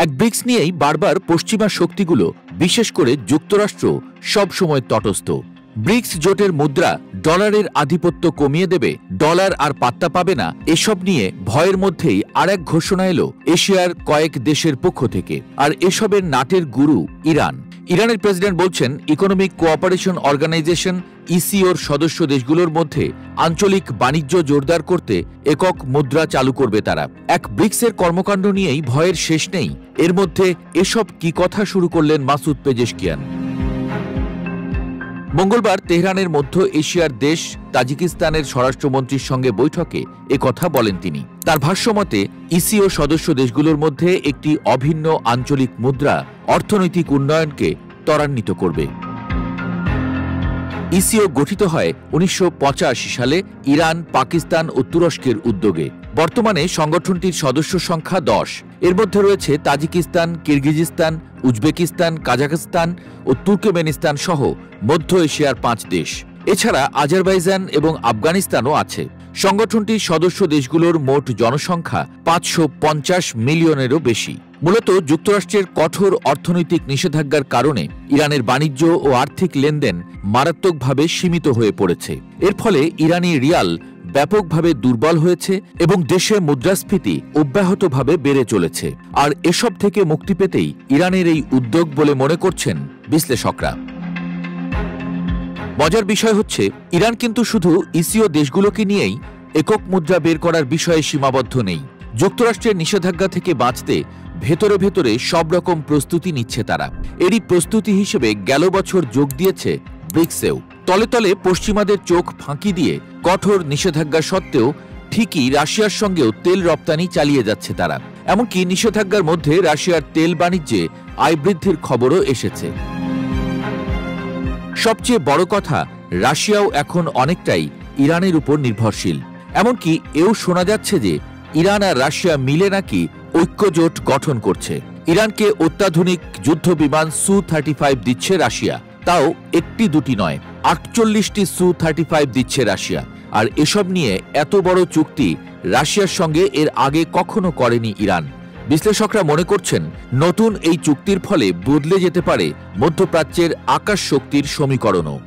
এক ব্রিক্স নিয়েই বারবার পশ্চিমা শক্তিগুলো, বিশেষ করে যুক্তরাষ্ট্র, সবসময় তটস্থ। ব্রিক্স জোটের মুদ্রা ডলারের আধিপত্য কমিয়ে দেবে, ডলার আর পাত্তা পাবে না, এসব নিয়ে ভয়ের মধ্যেই আরেক ঘোষণা এলো এশিয়ার কয়েক দেশের পক্ষ থেকে। আর এসবের নাটের গুরু ইরান। ইরানের প্রেসিডেন্ট বলছেন, ইকোনমিক কোঅপারেশন অর্গানাইজেশন ইসিওর সদস্য দেশগুলোর মধ্যে আঞ্চলিক বাণিজ্য জোরদার করতে একক মুদ্রা চালু করবে তারা। এক ব্রিক্সের কর্মকাণ্ড নিয়েই ভয়ের শেষ নেই। এর মধ্যে এসব কি কথা শুরু করলেন মাসুদ পেজেশকিয়ান। মঙ্গলবার তেহরানের মধ্য এশিয়ার দেশ তাজিকিস্তানের স্বরাষ্ট্রমন্ত্রীর সঙ্গে বৈঠকে কথা বলেন তিনি। তার ভাষ্যমতে, ইসিও সদস্য দেশগুলোর মধ্যে একটি অভিন্ন আঞ্চলিক মুদ্রা অর্থনৈতিক উন্নয়নকে ত্বরান্বিত করবে। ইসিও গঠিত হয় 1985 সালে ইরান, পাকিস্তান ও তুরস্কের উদ্যোগে। বর্তমানে সংগঠনটির সদস্য সংখ্যা 10। এর মধ্যে রয়েছে তাজিকিস্তান, কিরগিজস্তান, উজবেকিস্তান, কাজাখস্তান ও তুর্কমেনিস্তান সহ মধ্য এশিয়ার 5 দেশ। এছাড়া আজারবাইজান এবং আফগানিস্তানও আছে। সংগঠনটির সদস্য দেশগুলোর মোট জনসংখ্যা 550 মিলিয়নেরও বেশি। মূলত যুক্তরাষ্ট্রের কঠোর অর্থনৈতিক নিষেধাজ্ঞার কারণে ইরানের বাণিজ্য ও আর্থিক লেনদেন মারাত্মকভাবে সীমিত হয়ে পড়েছে। এর ফলে ইরানি রিয়াল ব্যাপকভাবে দুর্বল হয়েছে এবং দেশে মুদ্রাস্ফীতি অব্যাহতভাবে বেড়ে চলেছে। আর এসব থেকে মুক্তি পেতেই ইরানের এই উদ্যোগ বলে মনে করছেন বিশ্লেষকরা। মজার বিষয় হচ্ছে, ইরান কিন্তু শুধু ইসিও দেশগুলোকে নিয়েই একক মুদ্রা বের করার বিষয়ে সীমাবদ্ধ নেই। যুক্তরাষ্ট্রের নিষেধাজ্ঞা থেকে বাঁচতে ভেতরে ভেতরে সব রকম প্রস্তুতি নিচ্ছে তারা। এরই প্রস্তুতি হিসেবে গেল বছর যোগ দিয়েছে ব্রিক্সেও। তলে তলে পশ্চিমাদের চোখ ফাঁকি দিয়ে কঠোর নিষেধাজ্ঞা সত্ত্বেও ঠিকই রাশিয়ার সঙ্গেও তেল রপ্তানি চালিয়ে যাচ্ছে তারা। এমনকি নিষেধাজ্ঞার মধ্যে রাশিয়ার তেল বাণিজ্যে আয় বৃদ্ধির খবরও এসেছে। সবচেয়ে বড় কথা, রাশিয়াও এখন অনেকটাই ইরানের উপর নির্ভরশীল। এমনকি এও শোনা যাচ্ছে যে ইরান আর রাশিয়া মিলে নাকি ঐক্যজোট গঠন করছে। ইরানকে অত্যাধুনিক যুদ্ধ বিমান সু-35 দিচ্ছে রাশিয়া, তাও একটি দুটি নয়, 48টি সু-35 দিচ্ছে রাশিয়া। আর এসব নিয়ে এত বড় চুক্তি রাশিয়ার সঙ্গে এর আগে কখনো করেনি ইরান। বিশ্লেষকরা মনে করছেন, নতুন এই চুক্তির ফলে বদলে যেতে পারে মধ্যপ্রাচ্যের আকাশ শক্তির সমীকরণও।